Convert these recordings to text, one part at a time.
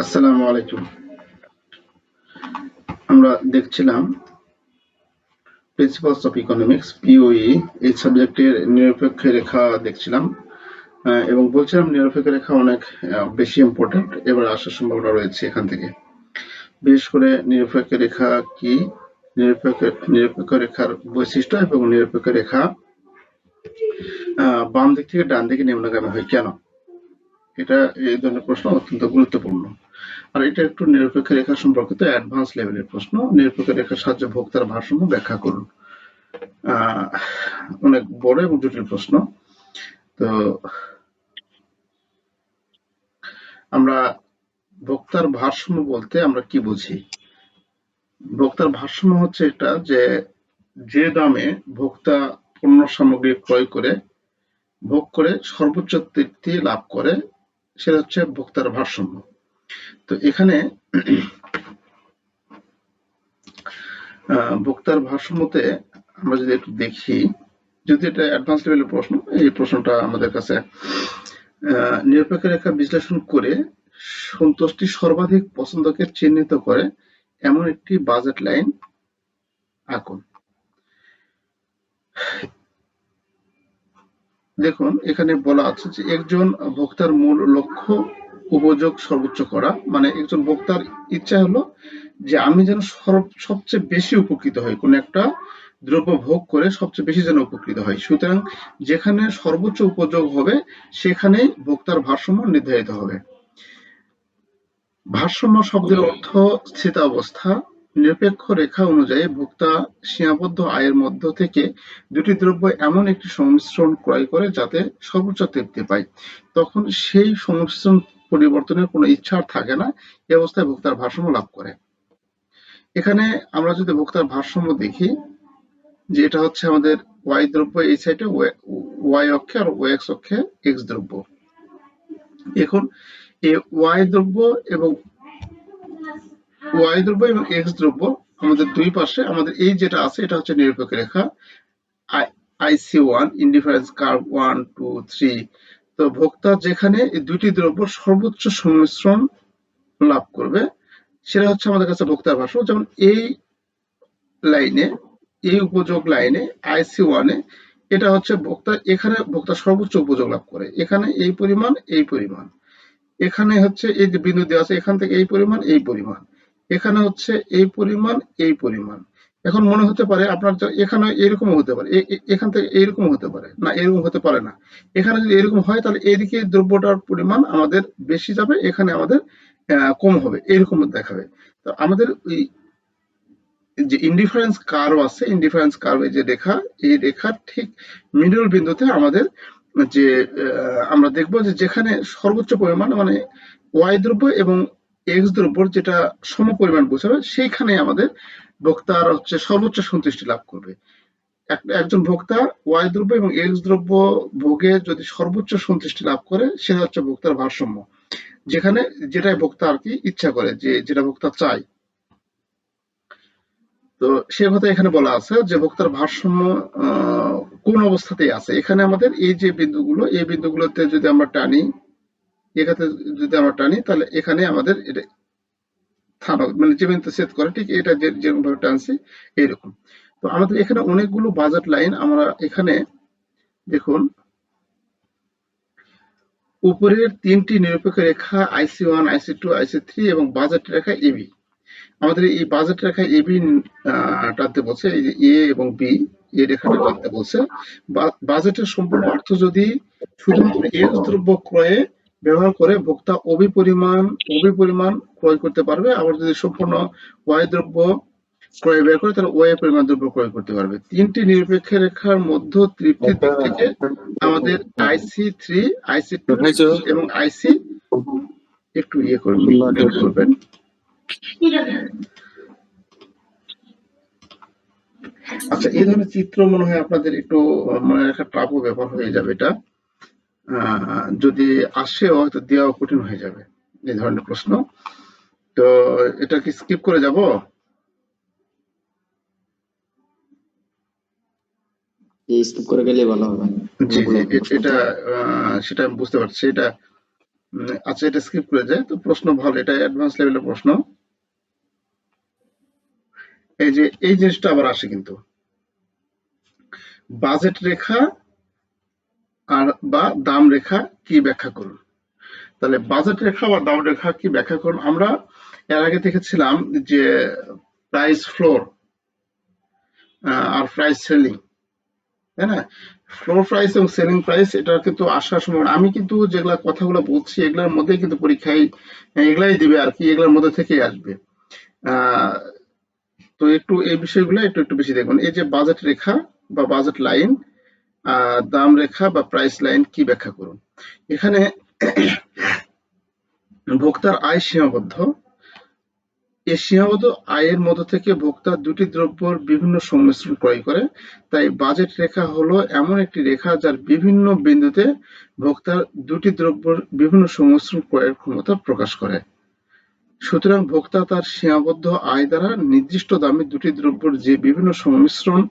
আসসালামু আলাইকুম। আমরা দেখছিলাম প্রিন্সিপালস অফ ইকোনমিক্স পিওই এই সাবজেক্টের নিরপেক্ষ রেখা দেখছিলাম এবং বলছিলাম নিরপেক্ষ রেখা অনেক বেশি ইম্পর্টেন্ট এবার আসার সম্ভাবনা রয়েছে এখান থেকে। বিশেষ করে নিরপেক্ষ রেখা কি, নিরপেক্ষ নিরপেক্ষ রেখার বৈশিষ্ট্য এবং নিরপেক্ষ রেখা বাম দিক থেকে ডান দিকে নিম্নগামী হয় কেন? এটা এই ধরনের প্রশ্ন অত্যন্ত গুরুত্বপূর্ণ। আর এটা একটু নিরপেক্ষ রেখা সম্পর্কিত অ্যাডভান্স লেভেলের প্রশ্ন। নিরপেক্ষ রেখার সাহায্যে ভোক্তার ভারসাম্য ব্যাখ্যা করুন। অনেক বড় এবং জটিল প্রশ্ন। তো আমরা ভোক্তার ভারসাম্য বলতে আমরা কি বুঝি? ভোক্তার ভারসাম্য হচ্ছে এটা যে দামে ভোক্তা পণ্য সামগ্রী ক্রয় করে ভোগ করে সর্বোচ্চ তৃপ্তি লাভ করে সেটা হচ্ছে ভোক্তার ভারসাম্য। তো এখানে ভোক্তার ভারসাম্যতে আমরা যদি একটু দেখি, যদি এটা অ্যাডভান্স লেভেলের প্রশ্ন, এই প্রশ্নটা আমাদের কাছে নিরপেক্ষ রেখা বিশ্লেষণ করে সন্তুষ্টি সর্বাধিক পছন্দকে চিহ্নিত করে এমন একটি বাজেট লাইন আঁকুন। দেখুন এখানে বলা আছে যে একজন ভোক্তার মূল লক্ষ্য উপযোগ সর্বোচ্চ করা, মানে একজন ভোক্তার ইচ্ছা হলো যে আমি যেন সবচেয়ে বেশি উপকৃত হই, কোন একটা দ্রব্য ভোগ করে সবচেয়ে বেশি যেন উপকৃত হয়। সুতরাং যেখানে সর্বোচ্চ উপযোগ হবে সেখানেই ভোক্তার ভারসাম্য নির্ধারিত হবে। ভারসাম্য শব্দের অর্থ স্থিতাবস্থা। নিরপেক্ষ রেখা অনুযায়ী ভোক্তা সীমাবদ্ধ আয়ের মধ্য থেকে দুটি দ্রব্য এমন একটি সংমিশ্রণ ক্রয় করে যাতে সর্বোচ্চ তৃপ্তি পায়। তখন সেই সংমিশ্রণ পরিবর্তনের কোনো ইচ্ছা আর থাকে না। এ অবস্থায় ভোক্তার ভারসাম্য লাভ করে। এখানে আমরা যদি ভোক্তার ভারসাম্য দেখি, যে এটা হচ্ছে আমাদের ওয়াই দ্রব্য এই সাইডে, ওয়াই অক্ষে, আর ওয়াই এক্স অক্ষে এক্স দ্রব্য। এখন এই ওয়াই দ্রব্য এবং এক্স দ্রব্য আমাদের দুই পাশে আমাদের এই যেটা আছে এটা হচ্ছে নিরপেক্ষ রেখা IC1, ইনডিফারেন্স কার্ভ 1, 2, 3। তো ভোক্তা যেখানে এই দুইটি দ্রব্য সর্বোচ্চ সংমিশ্রণ লাভ করবে সেটা হচ্ছে আমাদের কাছে ভোক্তার ভারসাম্য। যেমন এই লাইনে, এই উপযোগ লাইনে IC1 এ এটা হচ্ছে ভোক্তা, এখানে ভোক্তা সর্বোচ্চ উপযোগ লাভ করে, এখানে এই পরিমাণ, এই পরিমাণ। এখানে হচ্ছে এই যে বিন্দু দেওয়া আছে এখান থেকে এই পরিমাণ, এই পরিমাণ। এখানে হচ্ছে এই পরিমাণ, এই পরিমাণ। এখন মনে হতে পারে আপনার এখানে এরকমও হতে পারে, এখান থেকে এইরকম হতে পারে না, এরকম হতে পারে না। এখানে যদি এরকম হয় তাহলে এদিকে দ্রব্যটার পরিমাণ আমাদের বেশি যাবে, এখানে আমাদের কম হবে, এরকম দেখাবে। তো আমাদের ওই যে ইনডিফারেন্স কার্ভ আছে, ইনডিফারেন্স কার্ভে যে রেখা, এই রেখার ঠিক মিডল বিন্দুতে আমাদের যে আমরা দেখবো যে যেখানে সর্বোচ্চ পরিমাণ মানে ওয়াই দ্রব্য এবং এক্স দ্রব্যর যেটা সম পরিমাণ বোঝাবে সেইখানে আমাদের ভোক্তার হচ্ছে সর্বোচ্চ সন্তুষ্টি লাভ করবে। একজন ভোক্তা ওয়াই দ্রব্য এবং এক্স দ্রব্য ভোগে যদি সর্বোচ্চ সন্তুষ্টি লাভ করে সেটা হচ্ছে ভোক্তার ভারসাম্য, যেখানে যেটাই ভোক্তা আর কি ইচ্ছা করে, যে যেটা ভোক্তা চায়। তো সে কথা এখানে বলা আছে যে ভোক্তার ভারসাম্য কোন অবস্থাতেই আছে। এখানে আমাদের এই যে বিন্দুগুলো, এই বিন্দুগুলোতে যদি আমরা টানি, এখানে যদি আমরা টানি তাহলে এখানে আমাদের এটা মানে যে বিন্দুতে ছেদ করে ঠিক এটা যেরকম ভাবে টানছি এইরকম। তো আমাদের এখানে অনেকগুলো বাজেট লাইন, আমরা এখানে দেখুন উপরের তিনটি নিরপেক্ষ রেখা IC1, IC2, IC3 এবং বাজেট রেখা এবি। আমাদের এই বাজেট রেখা এবি টানতে বলছে, এই যে এ এবং বি, এই রেখাটা টানতে বলছে। বাজেটের সম্পূর্ণ অর্থ যদি শুধুমাত্র এক্স দ্রব্য ক্রয়ে ব্যবহার করে ভোক্তা পরিমাণ ক্রয় করতে পারবে, আবার যদি সম্পূর্ণ ওয়াই দ্রব্য ক্রয় ব্যয় করে তাহলে ওয়াই পরিমাণ দ্রব্য ক্রয় করতে পারবে। তিনটি নিরপেক্ষ রেখার মধ্য তৃপ্তির দিক থেকে আমাদের IC3, IC2 এবং IC একটু ইয়ে করবেন। আচ্ছা, এই ধরনের চিত্র মনে হয় আপনাদের একটু মনে রাখা টাফও ব্যাপার হয়ে যাবে। এটা যদি আসে হয়তো দেওয়া কঠিন হয়ে যাবে এই ধরনের প্রশ্ন। তো এটা কি স্কিপ করে যাব? স্কিপ করে গেলে ভালো হবে। জি জি, এটা সেটা আমি বুঝতে পারছি। এটা আচ্ছা, এটা স্কিপ করে যায়। তো প্রশ্ন ভালো, এটা অ্যাডভান্স লেভেলের প্রশ্ন। এই যে এই জিনিসটা আবার আসে কিন্তু, বাজেট রেখা আর বা দাম রেখা কি ব্যাখ্যা করুন। তাহলে বাজেট রেখা বা দাম রেখা কি ব্যাখ্যা করুন। আমরা এর আগে দেখেছিলাম যে প্রাইস ফ্লোর আর প্রাইস সেলিং, তাই না? ফ্লোর প্রাইস এবং সেলিং প্রাইস এটা কিন্তু আসার সময় আমি কিন্তু যেগুলা কথাগুলো বলছি এগুলোর মধ্যেই কিন্তু পরীক্ষায় এগুলাই দিবে আর কি, এগুলোর মধ্যে থেকেই আসবে। আহ, তো একটু এই বিষয়গুলো একটু একটু বেশি দেখুন। এই যে বাজেট রেখা বা বাজেট লাইন, দাম রেখা বা প্রাইস লাইন কি ব্যাখ্যা করুন। এখানে ভোক্তার আয় সীমাবদ্ধ। এ সীমাবদ্ধ আয়ের মধ্য থেকে ভোক্তা দুটি দ্রব্যের বিভিন্ন সংমিশ্রণ ক্রয় করে। তাই বাজেট রেখা হলো এমন একটি রেখা যার বিভিন্ন বিন্দুতে ভোক্তার দুটি দ্রব্যের বিভিন্ন সংমিশ্রণ ক্রয়ের ক্ষমতা প্রকাশ করে। সুতরাং ভোক্তা তার সীমাবদ্ধ আয় দ্বারা নির্দিষ্ট দামে দুটি দ্রব্যের যে বিভিন্ন সংমিশ্রণ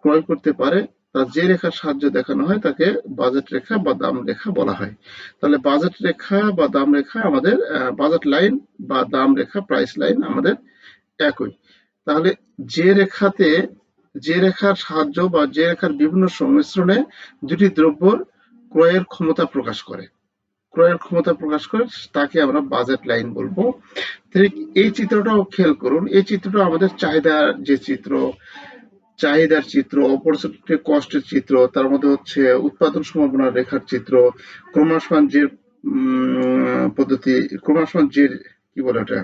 ক্রয় করতে পারে তা যে রেখার সাহায্যে দেখানো হয় তাকে বাজেট রেখা বা দাম রেখা বলা হয়। তাহলে বাজেট রেখা বা দাম রেখা আমাদের বাজেট লাইন বা দাম রেখা প্রাইস লাইন আমাদের একই। তাহলে যে রেখাতে যে রেখার সাহায্য বা যে রেখার বিভিন্ন সংমিশ্রণে দুটি দ্রব্যর ক্রয়ের ক্ষমতা প্রকাশ করে, ক্রয়ের ক্ষমতা প্রকাশ করে তাকে আমরা বাজেট লাইন বলবো। ঠিক এই চিত্রটাও খেয়াল করুন। এই চিত্রটা আমাদের চাহিদার যে চিত্র, চাহিদার চিত্র, অপরচুনিটি কস্টের চিত্র, তার মধ্যে হচ্ছে উৎপাদন সম্ভাবনার রেখার চিত্র, ক্রমশমান যে পদ্ধতি, ক্রমশমান যে কি বলে ওটা,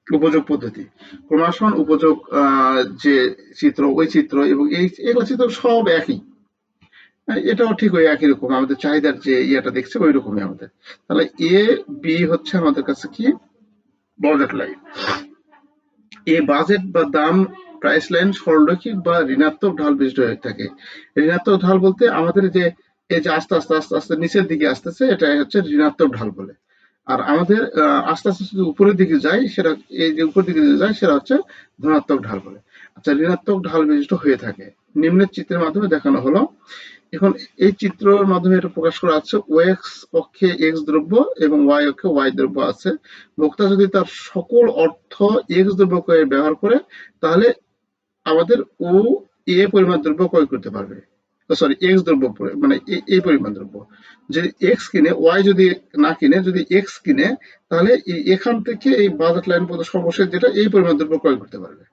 উপযোগ পদ্ধতি, ক্রমশমান উপযোগ যে চিত্র, ওই চিত্র এবং এগুলো চিত্র সব একই। এটাও ঠিক ওই একই রকম, আমাদের চাহিদার যে ইয়েটা দেখছে ওই রকমই আমাদের। তাহলে এ বি হচ্ছে আমাদের কাছে কি, বাজেট লাইন। এ বাজেট বা দাম প্রাইস লাইন সরলরৈখিক বা ঋণাত্মক ঢাল বিশিষ্ট হয়ে থাকে। ঋণাত্মক ঢাল বলতে আমাদের যে এই যে আস্তে আস্তে আস্তে আস্তে নিচের দিকে আসতেছে এটা হচ্ছে ঋণাত্মক ঢাল বলে। আর আমাদের আস্তে আস্তে যদি উপরের দিকে যায় সেটা, এই যে উপরের দিকে যায় সেটা হচ্ছে ধনাত্মক ঢাল বলে। আচ্ছা, ঋণাত্মক ঢাল বিশিষ্ট হয়ে থাকে। নিম্নের চিত্রের মাধ্যমে দেখানো হলো। এখন এই চিত্রের মাধ্যমে এটা প্রকাশ করা আছে, ওএক্স অক্ষে এক্স দ্রব্য এবং ওয়াই অক্ষে ওয়াই দ্রব্য আছে। ভোক্তা যদি তার সকল অর্থ এক্স দ্রব্য ক্রয়ে ব্যবহার করে তাহলে আমাদের ও এ পরিমাণ দ্রব্য ক্রয় করতে পারবে। সরি, এক্স দ্রব্য মানে এই পরিমাণ দ্রব্য যদি এক্স কিনে, ওয়াই যদি না কিনে, যদি এক্স কিনে তাহলে এখান থেকে এই বাজেট লাইন পর্যন্ত সর্বশেষ যেটা এই পরিমাণ দ্রব্য ক্রয় করতে পারবে।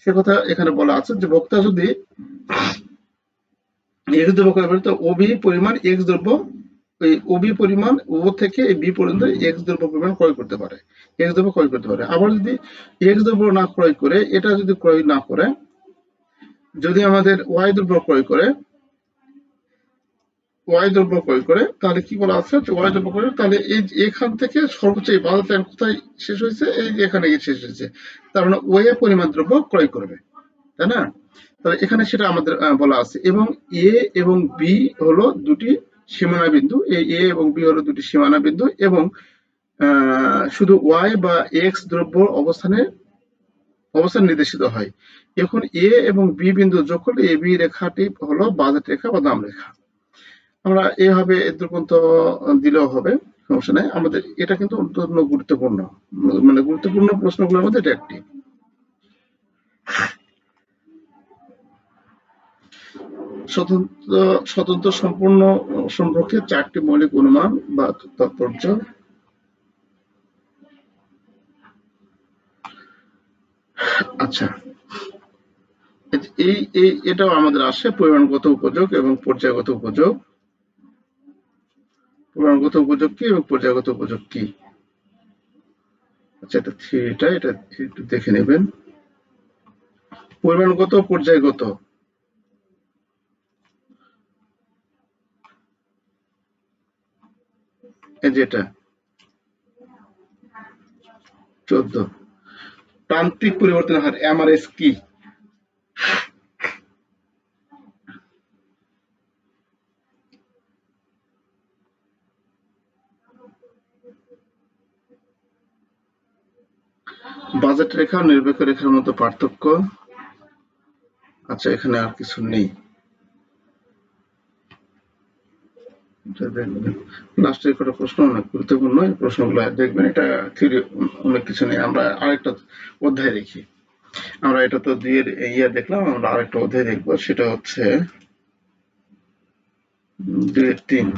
সে কথা এখানে বলা আছে যে ভোক্তা যদি এক্স দ্রব্য ক্রয় করে তো ওবি পরিমাণ এক্স দ্রব্য, ওই ওবি পরিমাণ ও থেকে বি পর্যন্ত এক্স দ্রব্য পরিমাণ ক্রয় করতে পারে, এক্স দ্রব্য ক্রয় করতে পারে। আবার যদি এক্স দ্রব্য না ক্রয় করে, এটা যদি ক্রয় না করে, যদি আমাদের ওয়াই দ্রব্য ক্রয় করে, ওয়াই দ্রব্য ক্রয় করে তাহলে কি বলা আছে, ওয়াই দ্রব্য করে তাহলে এই এখান থেকে সর্বোচ্চ এই বাজার লাইন কোথায় শেষ হয়েছে, এই যে এখানে গিয়ে শেষ হয়েছে। তার মানে ওয়ে পরিমাণ দ্রব্য ক্রয় করবে, তাই না? তাহলে এখানে সেটা আমাদের বলা আছে। এবং এ এবং বি হলো দুটি সীমানা বিন্দু, এই এ এবং বি হলো দুটি সীমানা বিন্দু এবং শুধু ওয়াই বা এক্স দ্রব্য অবস্থান নির্দেশিত হয়। এখন এ এবং বি বিন্দু যোগ করলে এ বি রেখাটি হলো বাজেট রেখা বা দাম রেখা। আমরা এভাবে এ পর্যন্ত দিলেও হবে, সমস্যা নাই। আমাদের এটা কিন্তু অত্যন্ত গুরুত্বপূর্ণ, মানে গুরুত্বপূর্ণ প্রশ্নগুলোর মধ্যে এটা একটি। স্বতন্ত্র স্বতন্ত্র সম্পূর্ণ সম্পর্কে চারটি মৌলিক অনুমান বা তাৎপর্য। আচ্ছা, এই এই এটাও আমাদের আসে, পরিমাণগত উপযোগ এবং পর্যায়গত উপযোগ। পরিমাণগত উপযোগ কি এবং পর্যায়গত উপযোগ কি? আচ্ছা, এটা থ্রিটা, এটা একটু দেখে নেবেন। পরিমাণগত পর্যায়গত, এই যেটা 14, প্রান্তিক পরিবর্তনের হার এমআরএস কি? বাজেট রেখা ও নিরপেক্ষ রেখার মধ্যে পার্থক্য। আচ্ছা, এখানে আর কিছু নেই। লাস্টের কটা প্রশ্ন অনেক গুরুত্বপূর্ণ, এই প্রশ্নগুলো দেখবেন। এটা থিওরি অনেক কিছু নেই। আমরা আরেকটা অধ্যায় দেখি। আমরা এটা তো দুইয়ের দেখলাম, আমরা আরেকটা অধ্যায় দেখবো, সেটা হচ্ছে 2-3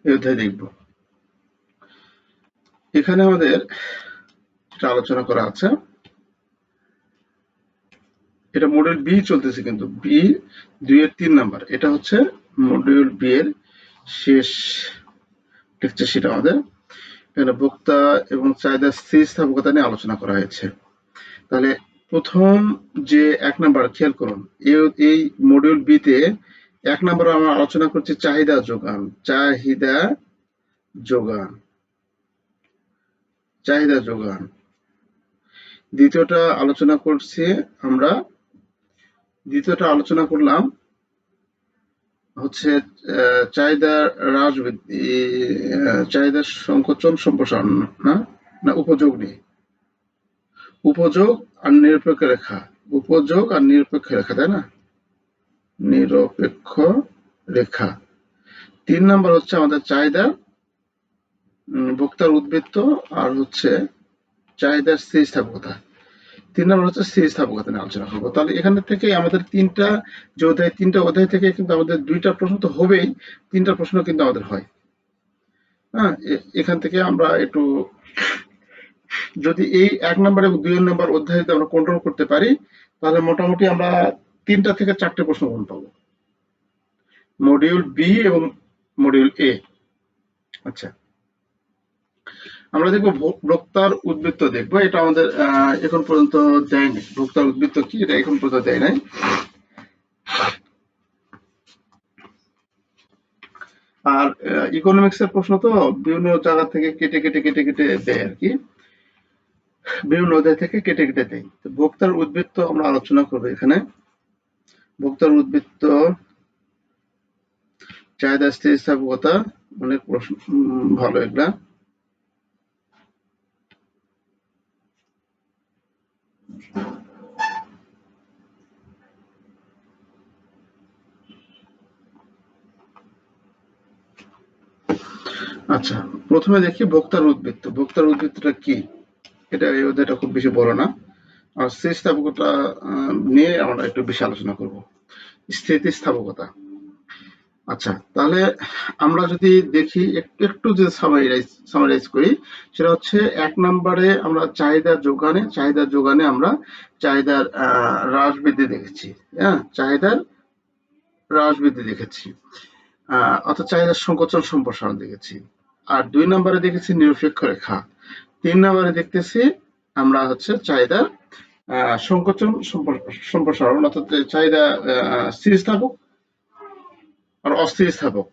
এই অধ্যায় দেখবো। এখানে আমাদের আলোচনা করা আছে, এটা মডিউল বি চলতেছে, কিন্তু বি 2-3 নাম্বার। এটা হচ্ছে মডিউল বি এর শেষ লেকচার। সেটা আমাদের এখানে ভোক্তা এবং চাহিদার স্থিতিস্থাপকতা নিয়ে আলোচনা করা হয়েছে। তাহলে প্রথম যে 1 নাম্বার খেয়াল করুন, এই মডিউল বি তে 1 নাম্বার আমরা আলোচনা করছি চাহিদা যোগান, চাহিদা যোগান, চাহিদা যোগান। দ্বিতীয়টা আলোচনা করলাম হচ্ছে চাহিদা হ্রাস বৃদ্ধি, চাহিদার সংকোচন সম্প্রসারণ, না উপযোগ নেই, উপযোগ আর নিরপেক্ষ রেখা, উপযোগ আর নিরপেক্ষ রেখা, তাই না? নিরপেক্ষ রেখা। 3 নাম্বার হচ্ছে আমাদের চাহিদা ভোক্তার উদ্বৃত্ত, আর হচ্ছে চাহিদার স্থিতিস্থাপকতা। 3 নাম্বার হচ্ছে স্থিতিস্থাপকতা নিয়ে আলোচনা করবো। তাহলে এখানে থেকে আমাদের তিনটা অধ্যায় থেকে কিন্তু আমাদের 2টা প্রশ্ন তো হবেই, 3টা প্রশ্ন কিন্তু আমাদের হয়। হ্যাঁ, এখান থেকে আমরা একটু যদি এই 1 নাম্বার এবং 2 নাম্বার অধ্যায় আমরা কন্ট্রোল করতে পারি, তাহলে মোটামুটি আমরা 3টা থেকে 4টে প্রশ্ন পাবো, মডিউল বি এবং মডিউল এ। আচ্ছা, আমরা দেখবো ভোক্তার উদ্বৃত্ত দেখবো। এটা আমাদের এখন পর্যন্ত দেয়নি। ভোক্তার উদ্বৃত্ত কি, এটা এখন পর্যন্ত দেয় নাই। আর ইকোনমিক্স এর প্রশ্ন তো বিভিন্ন জায়গা থেকে কেটে দেয় আর কি, বিভিন্ন অধ্যায় থেকে কেটে দেয়। ভোক্তার উদ্বৃত্ত আমরা আলোচনা করবো এখানে। ভোক্তার উদ্বৃত্ত, চাহিদা স্থিতিস্থাপকতা, অনেক প্রশ্ন ভালো এগুলা। আচ্ছা, প্রথমে দেখি ভোক্তার উদ্বৃত্ত। ভোক্তার উদ্বৃত্তটা কি, এটা এই অধ্যায়টা খুব বেশি বড় না। আর স্থিতিস্থাপকতা নিয়ে আমরা একটু বেশি আলোচনা করব। স্থিতিস্থাপকতা। আচ্ছা, তাহলে আমরা যদি দেখি একটু যে সামারাইজ করি, সেটা হচ্ছে 1 নম্বরে আমরা চাহিদা যোগানে আমরা চাহিদার হ্রাস বৃদ্ধি দেখেছি। হ্যাঁ, চাহিদার হ্রাস বৃদ্ধি দেখেছি, অর্থাৎ চাহিদার সংকোচন সম্প্রসারণ দেখেছি। আর 2 নম্বরে দেখেছি নিরপেক্ষ রেখা। 3 নম্বরে দেখতেছি আমরা হচ্ছে চাহিদার সংকোচন সম্প্রসারণ, অর্থাৎ চাহিদা স্থিতিস্থাপক আর অস্থিতিস্থাপক,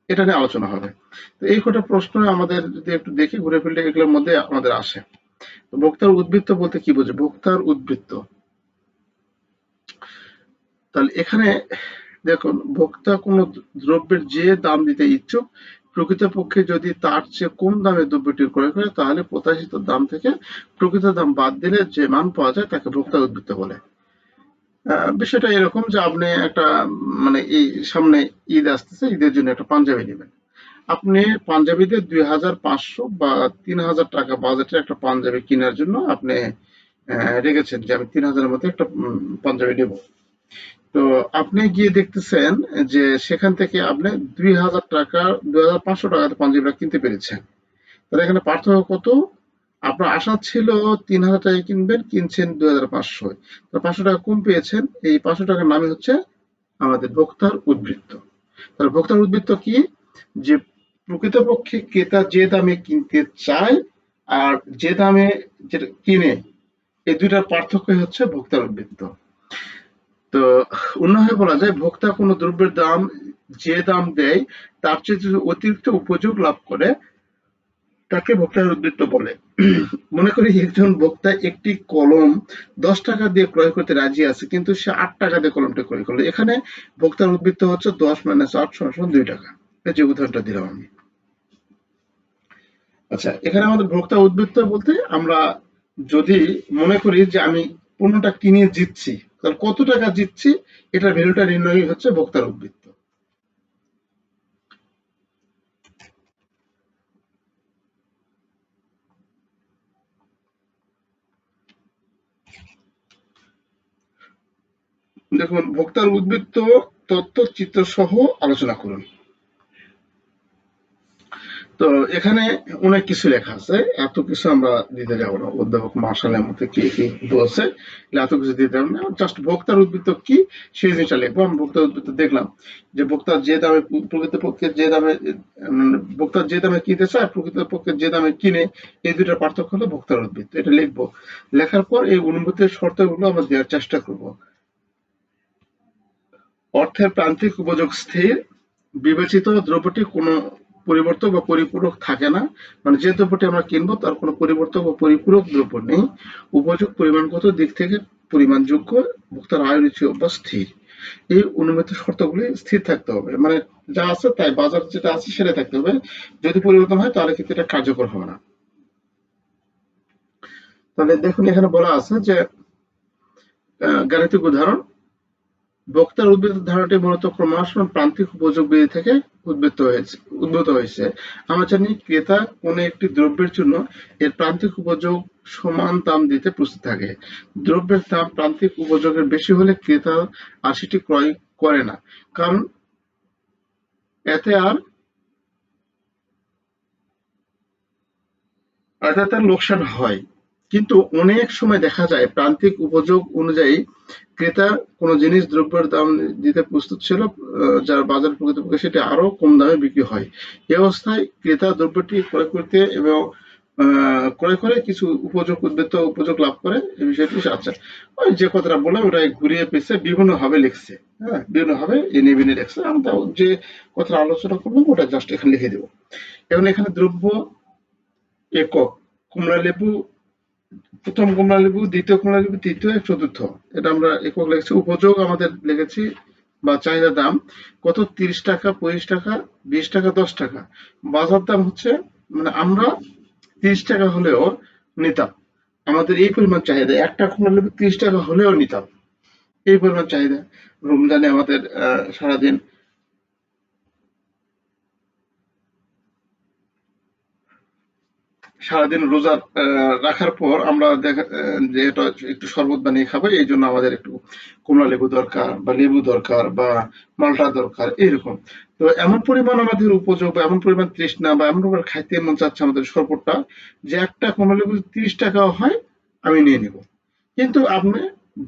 এটা নিয়ে আলোচনা হবে। তো এই কটা প্রশ্ন আমাদের যদি একটু দেখি ঘুরে ফিরে, এগুলোর মধ্যে আমাদের আসে। ভোক্তার উদ্বৃত্ত বলতে কি বোঝে? ভোক্তার উদ্বৃত্ত, তাহলে এখানে দেখুন, ভোক্তা কোনো দ্রব্যের যে দাম দিতে ইচ্ছুক, প্রকৃতপক্ষে যদি তার চেয়ে কম দামে দ্রব্যটি ক্রয় করে, তাহলে প্রত্যাশিত দাম থেকে প্রকৃত দাম বাদ দিলে যে মান পাওয়া যায় তাকে ভোক্তার উদ্বৃত্ত বলে। বিষয়টা এরকম যে আপনি একটা মানে এই সামনে ঈদ আসতেছে, ঈদের জন্য একটা পাঞ্জাবি নেবেন। আপনি পাঞ্জাবিতে 2500 বা 3000 টাকা বাজেটের একটা পাঞ্জাবি কেনার জন্য আপনি রেখেছেন যে আমি 3000-এর মধ্যে একটা পাঞ্জাবি নেব। তো আপনি গিয়ে দেখতেছেন যে সেখান থেকে আপনি 2500 টাকাতে পাঞ্জাবিটা কিনতে পেরেছেন। তাহলে এখানে পার্থক্য কত? আপনার আশা ছিল 3000 টাকায় কিনবেন, কিনছেন 2500। 500 টাকা কম পেয়েছেন। এই 500 টাকার নামই হচ্ছে আমাদের ভোক্তার উদ্বৃত্ত। তাহলে ভোক্তার উদ্বৃত্ত কি? যে প্রকৃতপক্ষে ক্রেতা যে দামে কিনতে চায় আর যে দামে যেটা কিনে, এই দুইটার পার্থক্যই হচ্ছে ভোক্তার উদ্বৃত্ত। তো অন্যভাবে বলা যায়, ভোক্তা কোনো দ্রব্যের দাম যে দাম দেয় তার চেয়ে যদি অতিরিক্ত উপযোগ লাভ করে, তাকে ভোক্তার উদ্বৃত্ত বলে। মনে করি একজন ভোক্তা একটি কলম 10 টাকা দিয়ে ক্রয় করতে রাজি আছে, কিন্তু সে 8 টাকা দিয়ে কলমটা ক্রয় করলো। এখানে ভোক্তার উদ্বৃত্ত হচ্ছে 10 - 8 = 2 টাকা। এই যে উদাহরণটা দিলাম আমি। আচ্ছা, এখানে আমাদের ভোক্তা উদ্বৃত্ত বলতে আমরা যদি মনে করি যে আমি পণ্যটা কিনে জিতছি, তাহলে কত টাকা জিতছি এটার ভ্যালুটা নির্ণয় হচ্ছে ভোক্তার উদ্বৃত্ত। দেখুন, ভোক্তার উদ্বৃত্ত তথ্য চিত্র সহ আলোচনা করুন। তো এখানে অনেক কিছু লেখা আছে, এত কিছু আমরা দিতে যাব না। অধ্যাপক মার্শালের মধ্যে কি কি বলছে, এত কিছু দিতে যাব না। জাস্ট ভোক্তার উদ্বৃত্ত কি সেই জিনিসটা লিখবো। আমি ভোক্তার উদ্বৃত্ত দেখলাম যে ভোক্তার যে দামে, প্রকৃতপক্ষে যে দামে, ভোক্তার যে দামে কিনতেছে আর প্রকৃতপক্ষে যে দামে কিনে, এই দুটার পার্থক্য হলো ভোক্তার উদ্বৃত্ত। এটা লিখবো। লেখার পর এই অনুমতির শর্তগুলো আমরা দেওয়ার চেষ্টা করব। অর্থের প্রান্তিক উপযোগ স্থির, বিবেচিত দ্রব্যটি কোনো পরিবর্তক বা পরিপূরক থাকে না, মানে যে দ্রব্যটি আমরা কিনবো তার কোনো পরিবর্তক বা পরিপূরক দ্রব্য নেই। উপযোগ পরিমাণগত দিক থেকে পরিমাণযোগ্য, ভোক্তার আয়, রুচি, অভ্যাস স্থির। এই অনুমিত শর্তগুলি স্থির থাকতে হবে, মানে যা আছে তাই, বাজার যেটা আছে সেটাই থাকতে হবে। যদি পরিবর্তন হয় তাহলে কিন্তু এটা কার্যকর হবে না। তাহলে দেখুন, এখানে বলা আছে যে গাণিতিক উদাহরণ, ভোক্তার উদ্বৃত্ত ধারণাটি মূলত ক্রমশ প্রান্তিক উপযোগ বিধি থেকে উদ্ভূত হয়েছে। আমরা জানি ক্রেতা কোনো একটি দ্রব্যের জন্য এর প্রান্তিক উপযোগ সমান দাম দিতে প্রস্তুত থাকে। দ্রব্যের দাম প্রান্তিক উপযোগের বেশি হলে ক্রেতা আর সেটি ক্রয় করে না, কারণ এতে তার লোকসান হয়। কিন্তু অনেক সময় দেখা যায় প্রান্তিক উপযোগ অনুযায়ী ক্রেতা কোনো জিনিস দ্রব্যের দাম দিতে প্রস্তুত ছিল, যার বাজার প্রকৃতপক্ষে সেটি আরো কম দামে বিক্রি হয়। এ অবস্থায় ক্রেতা দ্রব্যটি ক্রয় করতে এবং ক্রয় করে কিছু উদ্বৃত্ত উপযোগ লাভ করে। এই বিষয়টি আচ্ছা, ওই যে কথাটা বললাম ওটা ঘুরিয়ে পেয়েছে, বিভিন্ন ভাবে লিখছে। হ্যাঁ, বিভিন্ন ভাবে এনে বিনে লিখছে। আমি যে কথাটা আলোচনা করলাম ওটা জাস্ট এখানে লিখে দেবো। এবং এখানে দ্রব্য একক, কমলা লেবু, প্রথম কমলা লেবু, দ্বিতীয় কমলা লেবু, তৃতীয়, চতুর্থ, এটা আমরা একক লিখেছি। উপযোগ আমাদের লিখেছি বা চাহিদা দাম কত, 30 টাকা, 25 টাকা, 20 টাকা, 10 টাকা। বাজার দাম হচ্ছে, মানে আমরা 30 টাকা হলেও নিতাম, আমাদের এই পরিমাণ চাহিদা। একটা কমলা লেবু 30 টাকা হলেও নিতাম, এই পরিমাণ চাহিদা। রমজানে আমাদের সারাদিন সারাদিন রোজা রাখার পর আমরা দেখা যে এটা একটু শরবত বানিয়ে খাবো, এই জন্য আমাদের একটু কমলা লেবু দরকার বা লেবু দরকার বা মালটা দরকার, এইরকম। তো এমন পরিমাণ আমাদের উপযোগ বা এমন পরিমাণ তৃষ্ণা বা এমন পরিমাণ খাইতে মন চাচ্ছে আমাদের শরবতটা, যে একটা কমলা লেবু 30 টাকাও হয়, আমি নিয়ে নিব। কিন্তু আপনি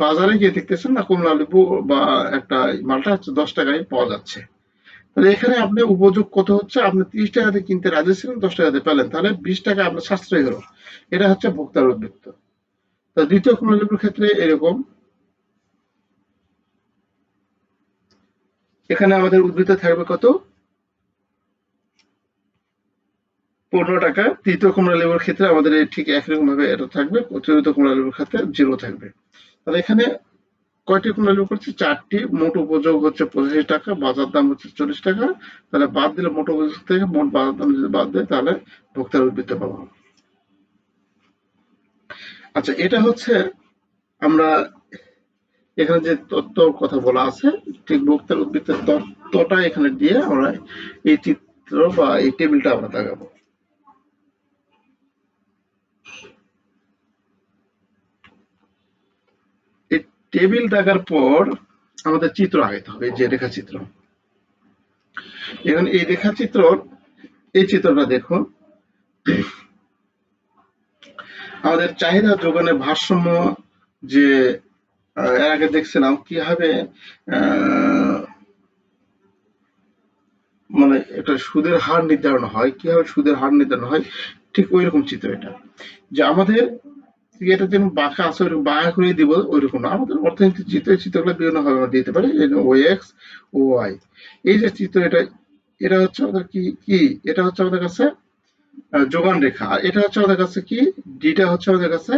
বাজারে গিয়ে দেখতেছেন না, কমলা লেবু বা একটা মালটা হচ্ছে 10 টাকায় পাওয়া যাচ্ছে। তাহলে এখানে আপনি উপযোগ কত হচ্ছে, আপনি 30 টাকাতে কিনতে রাজি ছিলেন, 10 টাকাতে পেলেন, তাহলে 20 টাকা আপনার সাশ্রয় হলো। এটা হচ্ছে ভোক্তার উদ্বৃত্ত। তো দ্বিতীয় কমলা লেবুর ক্ষেত্রে এরকম, এখানে আমাদের উদ্বৃত্ত থাকবে কত, 15 টাকা। তৃতীয় কমলা লেবুর ক্ষেত্রে আমাদের ঠিক একরকম ভাবে এটা থাকবে। চতুর্থ কমলা লেবুর ক্ষেত্রে 0 থাকবে। তাহলে এখানে কয়টি কমলা লেবু করছে, 4টি। মোট উপযোগ হচ্ছে 85 টাকা, বাজার দাম হচ্ছে 40 টাকা। তাহলে বাদ দিলে মোট উপযোগ থেকে মোট বাজার দাম যদি বাদ দেয় তাহলে ভোক্তার উদ্বৃত্ত পাবো। আচ্ছা, এটা হচ্ছে আমরা এখানে যে তথ্য কথা বলা আছে, ঠিক ভোক্তার উদ্বৃত্তের তথ্যটা এখানে দিয়ে আমরা এই চিত্র বা এই টেবিলটা আমরা দেখাবো। এই টেবিল দেখার পর আমাদের চিত্র আঁকাতে হবে, যে রেখাচিত্র। এখন এই রেখাচিত্র, এই চিত্রটা দেখুন, আমাদের চাহিদা যোগানের ভারসাম্য, যে এর আগে দেখছিলাম কিভাবে মানে একটা সুদের হার নির্ধারণ হয়, কিভাবে সুদের হার নির্ধারণ হয়, ঠিক ওই রকম চিত্র এটা। যে আমাদের এটা যেমন বাঁকা আছে ওইরকম বাঁকা করে দিব ওইরকম না, আমাদের অর্থনীতির চিত্র, এই চিত্রগুলো বিভিন্ন ভাবে আমরা দিতে পারি। ও এক্স, ও ওয়াই, এই যে চিত্র, এটা এটা হচ্ছে আমাদের কি কি এটা হচ্ছে আমাদের কাছে যোগান রেখা, আর এটা হচ্ছে আমাদের কাছে কি, ডিটা হচ্ছে আমাদের কাছে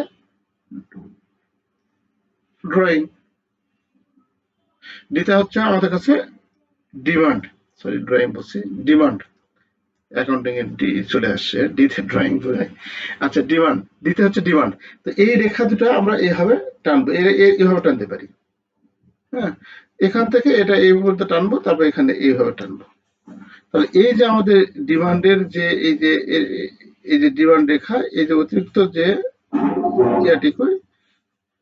ড্রয়িং, ডিটা হচ্ছে আমাদের কাছে ডিমান্ড, সরি ড্রয়িং বলছি, ডিমান্ড। অ্যাকাউন্টিং এর ডি চলে আসছে, ডিতে ড্রয়িং বোঝায়। আচ্ছা, ডিমান্ড, ডিতে হচ্ছে ডিমান্ড। তো এই রেখা দুটো আমরা এইভাবে টানবো, এইভাবে টানতে পারি। হ্যাঁ, এখান থেকে এটা এই পর্যন্ত টানবো, তারপর এখানে এইভাবে টানবো। তাহলে এই যে আমাদের ডিমান্ডের যে এই যে ডিমান্ড রেখা, এই যে অতিরিক্ত যে ইয়াটি কই,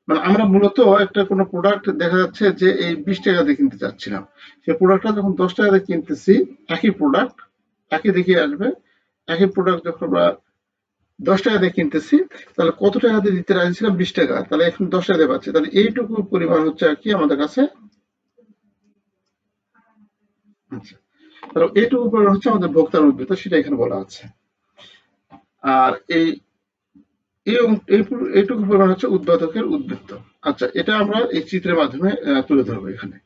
মানে আমরা মূলত একটা কোনো প্রোডাক্ট দেখা যাচ্ছে যে এই 20 টাকা দিয়ে কিনতে চাচ্ছিলাম, সেই প্রোডাক্টটা যখন 10 টাকা দিয়ে কিনতেছি, একই প্রোডাক্ট একই দেখে আসবে, একই প্রোডাক্ট যখন আমরা 10 টাকা দিয়ে কিনতেছি, তাহলে কত টাকা দিয়ে দিতে রাজি ছিলাম? 20 টাকা, তাহলে এখন 10 টাকা দিয়ে পাচ্ছি, তাহলে এইটুকু পরিমাণ হচ্ছে আর কি আমাদের কাছে। আচ্ছা, তাহলে এইটুকু পরিমাণ হচ্ছে আমাদের ভোক্তার উদ্বৃত্ত, সেটা এখানে বলা আছে। আর এইটুকু পরিমাণ হচ্ছে উৎপাদকের উদ্বৃত্ত। আচ্ছা, এটা আমরা এই চিত্রের মাধ্যমে তুলে ধরবো এখানে।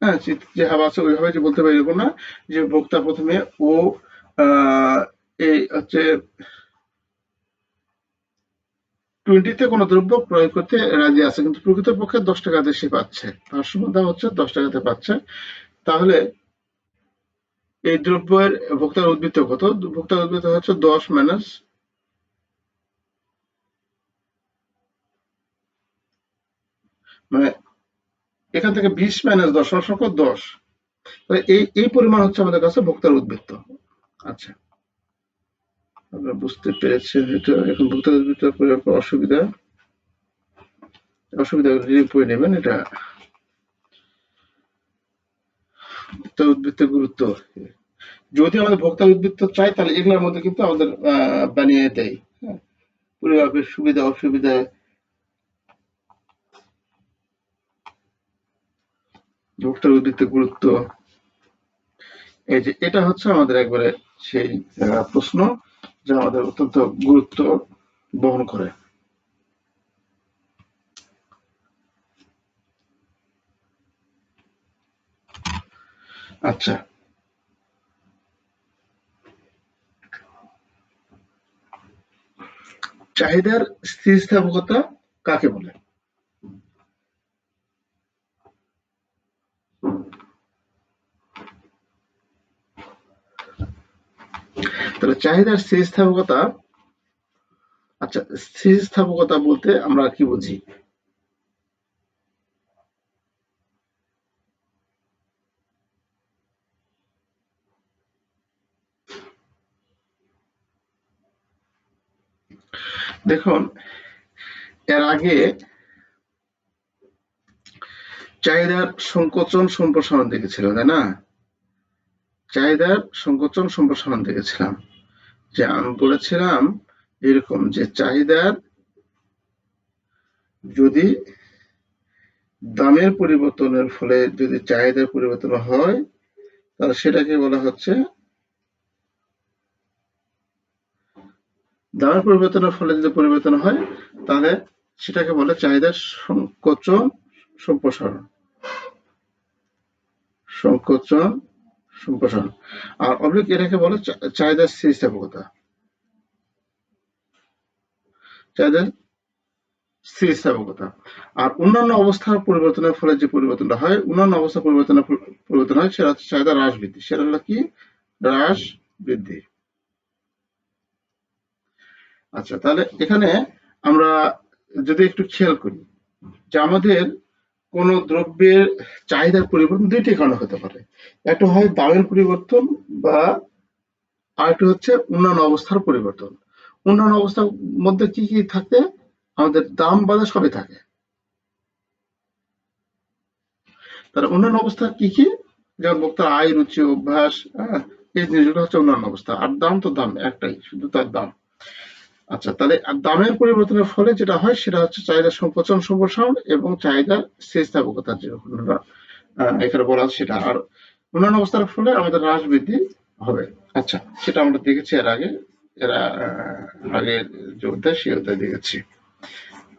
হ্যাঁ, চিত্র যেভাবে আছে ওইভাবে যে বলতে পারবো না যে ভোক্তা প্রথমে ও এই হচ্ছে 20 তে কোনো দ্রব্য ক্রয় করতে রাজি আছে, কিন্তু প্রকৃতপক্ষে 10 টাকাতে সে পাচ্ছে, তার সুবিধা হচ্ছে 10 টাকাতে পাচ্ছে। তাহলে এই দ্রব্যের ভোক্তার উদ্বৃত্ত কত? ভোক্তার উদ্বৃত্ত হচ্ছে 10 মাইনাস, মানে এখান থেকে 20 মাইনাস 10 সমান 10। তাহলে এই পরিমাণ হচ্ছে আমাদের কাছে ভোক্তার উদ্বৃত্ত। আচ্ছা, আপনারা বুঝতে পেরেছেন এটা। এখন ভোক্তার উদ্বৃত্ত প্রয়োগ করার অসুবিধাগুলো রিডিং করে নেবেন। এটা ভোক্তার উদ্বৃত্তের গুরুত্ব, যদি আমাদের ভোক্তার উদ্বৃত্ত চাই তাহলে এগুলোর মধ্যে কিন্তু আমাদের বানিয়ে দেয়। হ্যাঁ, পরিমাপের সুবিধা অসুবিধা, ভোক্তার উদ্বৃত্তের গুরুত্ব, এই যে এটা হচ্ছে আমাদের একবারে সেই প্রশ্ন যা আমাদের অত্যন্ত গুরুত্ব বহন করে। আচ্ছা, চাহিদার স্থিতিস্থাপকতা কাকে বলে? তাহলে চাহিদার স্থিতিস্থাপকতা, আচ্ছা, স্থিতিস্থাপকতা বলতে আমরা কি বুঝি? দেখুন, এর আগে চাহিদার সংকোচন সম্প্রসারণ দেখেছিলাম, তাই না? চাহিদার সংকোচন সম্প্রসারণ দেখেছিলাম, যে আমি বলেছিলাম এরকম যে চাহিদার যদি দামের পরিবর্তনের ফলে যদি চাহিদার পরিবর্তন হয়, তাহলে সেটাকে বলা হচ্ছে, দামের পরিবর্তনের ফলে যদি পরিবর্তন হয় তাহলে সেটাকে বলে চাহিদার সংকোচন সম্প্রসারণ। সংকোচন সম্প্রসারণ। আর অবলিক এটাকে বলে চাহিদার স্থিতিস্থাপকতা। চাহিদার স্থিতিস্থাপকতা। আর অন্যান্য অবস্থার পরিবর্তনের ফলে যে পরিবর্তনটা হয়, অন্যান্য অবস্থা পরিবর্তন হয়, সেটা হচ্ছে চাহিদা হ্রাস বৃদ্ধি। সেটা হলো কি? হ্রাস বৃদ্ধি। আচ্ছা, তাহলে এখানে আমরা যদি একটু খেয়াল করি যে আমাদের কোন দ্রব্যের চাহিদার পরিবর্তন দুইটি কারণে হতে পারে। একটা হয় দামের পরিবর্তন, বা আরেকটা হচ্ছে অন্যান্য অবস্থার পরিবর্তন। অন্যান্য অবস্থার মধ্যে কি কি থাকে? আমাদের দাম বাজার সবই থাকে। তাহলে অন্যান্য অবস্থা কি কি? যেমন ভোক্তার আয়, রুচি, অভ্যাস, এই জিনিসগুলো হচ্ছে অন্যান্য অবস্থা। আর দাম তো দাম একটাই, শুধু তার দাম। আচ্ছা, তাহলে দামের পরিবর্তনের ফলে যেটা হয় সেটা হচ্ছে চাহিদা সংকোচন সম্প্রসারণ এবং চাহিদার স্থিতিস্থাপকতা, যে এখানে বলা আছে সেটা। আর অন্যান্য অবস্থার ফলে আমাদের হ্রাস বৃদ্ধি হবে। আচ্ছা, সেটা আমরা দেখেছি এর আগে, এরা আগের যে অধ্যায় সেই অধ্যায় দেখেছি।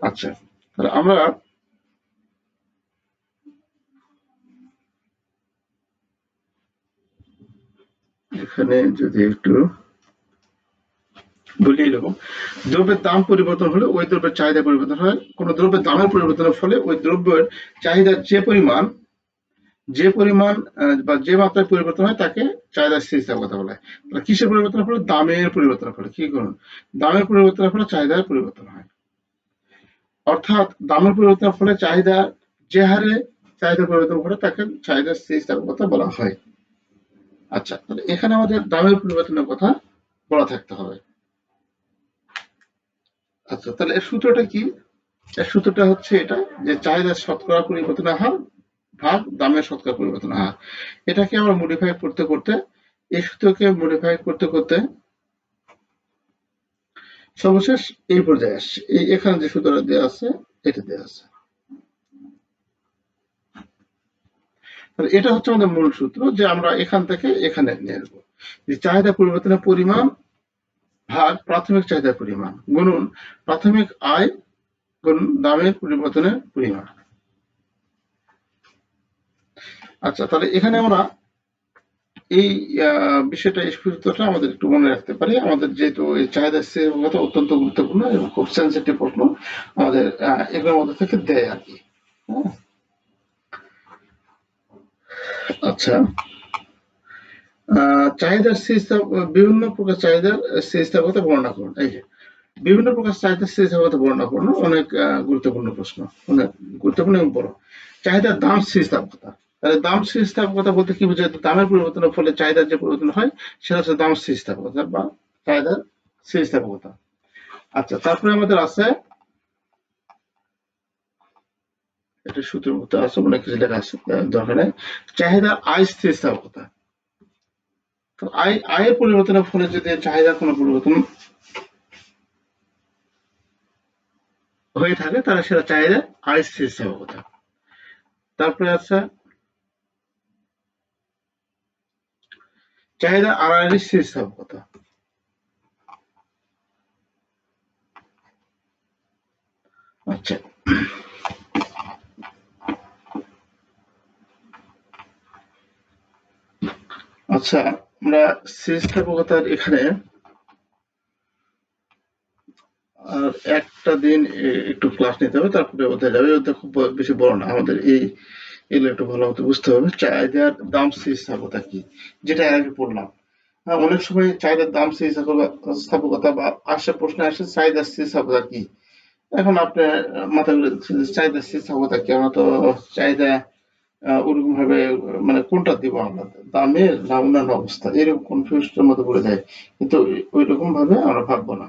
আচ্ছা, তাহলে আমরা এখানে যদি একটু বলি, এরকম দ্রব্যের দাম পরিবর্তন হলে ওই দ্রব্যের চাহিদা পরিবর্তন হয়। কোন দ্রব্যের দামের পরিবর্তনের ফলে ওই দ্রব্যের চাহিদার যে পরিমাণ বা যে মাত্রায় পরিবর্তন হয় তাকে চাহিদার স্থিতিস্থাপকতা বলে। কিসের পরিবর্তনের ফলে? দামের পরিবর্তনের ফলে। কি করুন? দামের পরিবর্তনের ফলে চাহিদার পরিবর্তন হয়। অর্থাৎ দামের পরিবর্তনের ফলে চাহিদা যে হারে চাহিদা পরিবর্তন করে তাকে চাহিদার স্থিতিস্থাপকতা বলা হয়। আচ্ছা, তাহলে এখানে আমাদের দামের পরিবর্তনের কথা বলা থাকতে হবে। আচ্ছা, তাহলে এর সূত্রটা কি? এর সূত্রটা হচ্ছে এটা, যে চাহিদার শতকরা পরিবর্তনের হার ভাগ দামের শতকরা পরিবর্তনের হার। এটাকে আমরা মডিফাই করতে করতে, এই সূত্রকে মডিফাই করতে করতে সর্বশেষ এই পর্যায়ে আসছে। এখানে যে সূত্রটা দেওয়া আছে এটা দেওয়া আছে। এটা হচ্ছে আমাদের মূল সূত্র, যে আমরা এখান থেকে এখানে নিয়ে আসবো, যে চাহিদা পরিবর্তনের পরিমাণ ভাগ প্রাথমিক চাহিদার পরিমাণ গুণন প্রাথমিক আয় গুণ দামের পরিবর্তনের পরিমাণ। আচ্ছা, তাহলে এখানে আমরা এই বিষয়টা, এই সূত্রটা আমাদের একটু মনে রাখতে পারি। আমাদের যেহেতু এই চাহিদা স্থিতিশীলতা অত্যন্ত গুরুত্বপূর্ণ এবং খুব সেন্সিটিভ প্রশ্ন, আমাদের এগুলোর মধ্যে থেকে দেয় আর কি। হ্যাঁ, আচ্ছা, চাহিদার বিভিন্ন প্রকার চাহিদার স্থিতিস্থাপকতা বর্ণনা করুন। এই যে বিভিন্ন প্রকার চাহিদার স্থিতিস্থাপকতা বর্ণনা করুন, অনেক গুরুত্বপূর্ণ প্রশ্ন, অনেক গুরুত্বপূর্ণ এবং বড়। চাহিদার দাম স্থিতিস্থাপকতা। তাহলে দাম স্থিতিস্থাপকতা বলতে কি বোঝায়? দামের পরিবর্তনের ফলে চাহিদার যে পরিবর্তন হয় সেটা হচ্ছে দাম স্থিতিস্থাপকতা বা চাহিদার স্থিতিস্থাপকতা। আচ্ছা, তারপরে আমাদের আছে, এটা সূত্রের মধ্যে আছে, অনেক কিছু লেখা আছে, দরকার নেই। চাহিদার আয় স্থিতিস্থাপকতা। তো আয়ের পরিবর্তনের ফলে যদি চাহিদার কোনো পরিবর্তন হয়ে থাকে তাহলে সেটা চাহিদার আয় স্থিতিস্থাপকতা। তারপরে আছে চাহিদা আড়াআড়ি স্থিতিস্থাপকতা। আচ্ছা, আচ্ছা, আমরা স্থিতিস্থাপকতার এখানে আর একটা দিন একটু ক্লাস নিতে হবে, তারপরে ওদের যাবে। ওদের খুব বেশি বড় না, আমাদের এগুলো একটু ভালো মতো বুঝতে হবে। চাহিদার দাম স্থিতিস্থাপকতা কি, যেটা এর আগে পড়লাম। হ্যাঁ, অনেক সময় চাহিদার দাম স্থিতিস্থাপকতা বা আসে, প্রশ্ন আসে চাহিদা স্থিতিস্থাপকতা কি। এখন আপনার মাথায় ঘুরে দিচ্ছে যে চাহিদা স্থিতিস্থাপকতা কি, আমরা তো চাহিদা ওরকম ভাবে মানে কোনটা দিব আমরা, দামের না অন্যান্য অবস্থা, এরকম কনফিউশনের মধ্যে পড়ে যায়। কিন্তু ওই রকম ভাবে আমরা ভাববো না।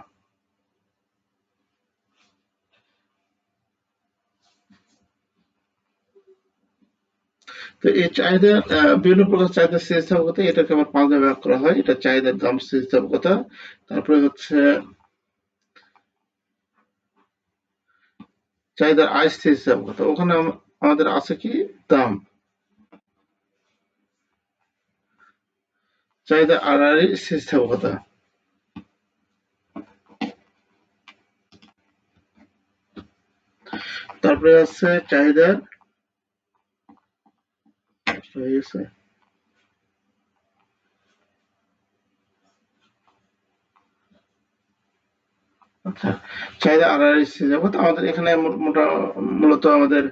তো এই চাহিদা বিভিন্ন প্রকার চাহিদা স্থিতিস্থাপকতা, এটাকে আবার ৫ ভাগে ভাগ করা হয়। এটা চাহিদার দাম স্থিতিস্থাপকতা। তারপরে হচ্ছে চাহিদার আয় স্থিতিস্থাপকতা। ওখানে আমাদের আছে কি, দাম। চাহিদা আড়াআড়ি স্থিতিস্থাপকতা। তারপরে আছে চাহিদার, হয়ে গেছে। আচ্ছা, চাহিদা আড়াআড়ি স্থিতিস্থাপকতা আমাদের এখানে মূলত আমাদের,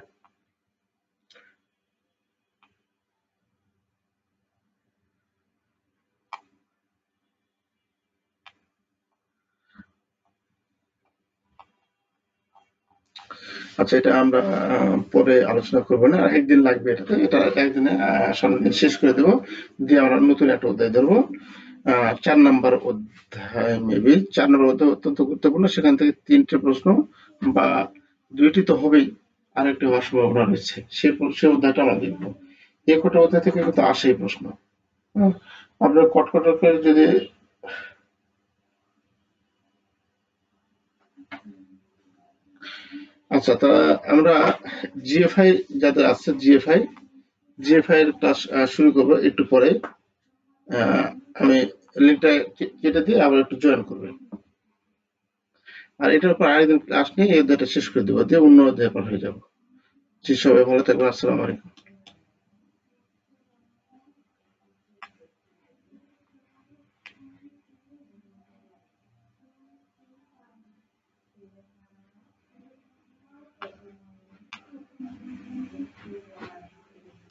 আচ্ছা, এটা আমরা পরে আলোচনা করবো না, একদিন লাগবে এটাতে। এটা একদিনে সামনের দিন শেষ করে দেবো, দিয়ে আমরা নতুন একটা অধ্যায় ধরবো। ৪ নাম্বার অধ্যায়, মেবি ৪ নাম্বার অধ্যায় অত্যন্ত গুরুত্বপূর্ণ। সেখান থেকে ৩টে প্রশ্ন বা ২টি তো হবেই, আরেকটি হওয়ার সম্ভাবনা রয়েছে। সেই অধ্যায়টা আমরা দেখবো। এই কটা অধ্যায় থেকে কিন্তু আসেই প্রশ্ন। হ্যাঁ, আপনার কটকট করে যদি, আচ্ছা, তা আমরা জিএফআই যাদের আছে, জিএফআই এর ক্লাস শুরু করবো একটু পরে। আমি লিঙ্কটা কেটে দিয়ে আবার একটু জয়েন করবেন। আর এটার উপর আরেকদিন ক্লাস নিয়ে এই অধ্যায়টা শেষ করে দেবো, দিয়ে অন্য অধ্যায়ে পার হয়ে যাবো। জি, সবাই ভালো থাকবেন। আসসালামু আলাইকুম।